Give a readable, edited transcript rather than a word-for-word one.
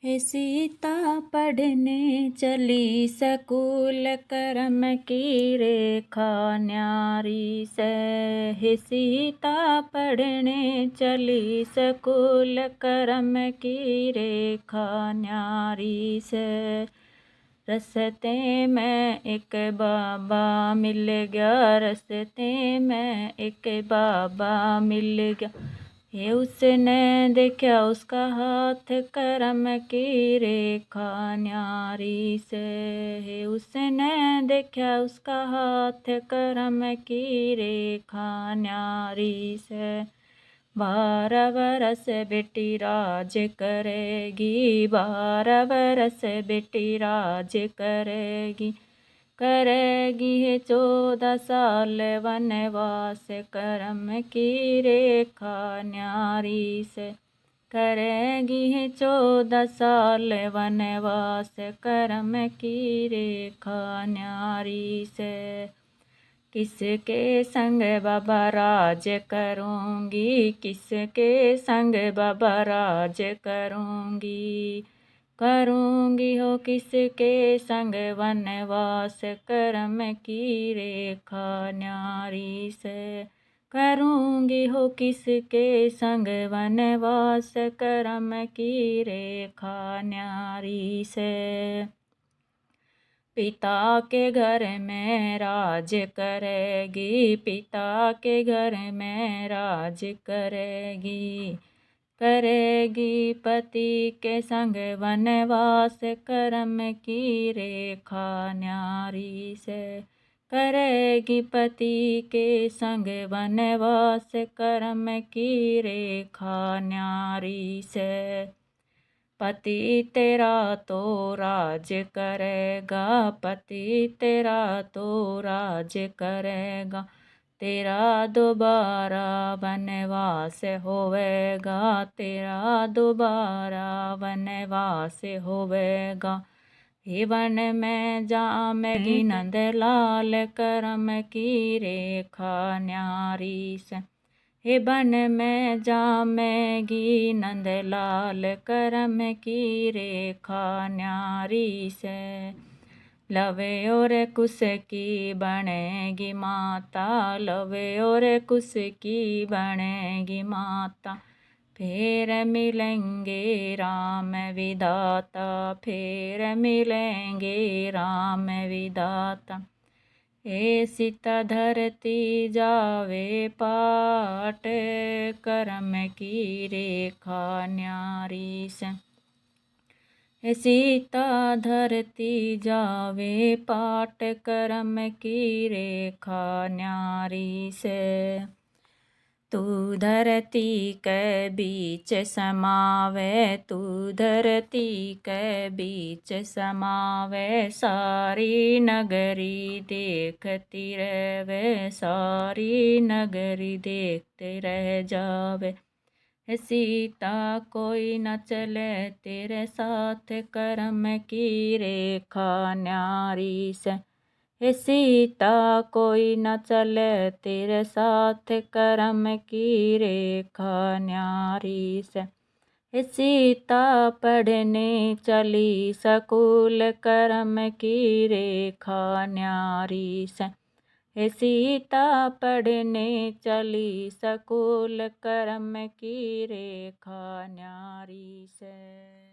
हे सीता पढ़ने चली सकूल करम की रेखा न्यारी से। हे सीता पढ़ने चली सकूल करम की रेखा न्यारी से। रस्ते में एक बाबा मिल गया, रस्ते में एक बाबा मिल गया। ये उसने देखा उसका हाथ करम की रेखा न्यारी से। हे उसने देखा उसका हाथ करम की रेखा न्यारी से। 12 बरस बेटी राज करेगी, 12 बरस बेटी राज करेगी। करेगी है 14 साल वनवास करम की रेखा न्यारी से। करेगी है 14 साल वनवास करम की रेखा न्यारी से। किसके संग बाबा राज करूँगी, किसके संग बाबा राज करूँगी। करूँगी हो किसके संग वनवास करम की रेखा न्यारी से। करूँगी हो किसके संग वनवास करम की रेखा न्यारी से। पिता के घर में राज करेगी, पिता के घर में राज करेगी। करेगी पति के संग वनवास करम की रेखा न्यारी से। करेगी पति के संग वनवास करम की रेखा न्यारी से। पति तेरा तो राज करेगा, पति तेरा तो राज करेगा। तेरा दोबारा वनवास होवेगा, तेरा दोबारा वनवास होवेगा। हे वन में जामेगी नंद लाल करम की रेखा न्यारी से। हे वन में जामेगी नंद लाल करम की रेखा न्यारी से। लवे और कुश की बनेगी माता, लवे और कुश की बनेगी माता। फिर मिलेंगे राम विधाता, फिर मिलेंगे राम विधाता। हे सीता धरती जावे पाट करम की रेखा न्यारी से। हे सीता धरती जावे पाट करम की रेखा न्यारी से। तू धरती के बीच समावे, तू धरती के बीच समावे। सारी नगरी देखती रहवे, सारी नगरी देखते रह जावे। हे सीता कोई न चले तेरे साथ करम की रेखा न्यारी से। हे सीता कोई न चले तेरे साथ करम की रेखा न्यारी से। हे सीता पढ़ने चली सकूल करम की रेखा न्यारी से। हे सीता पढ़ने चली सकूल करम की रेखा न्यारी से।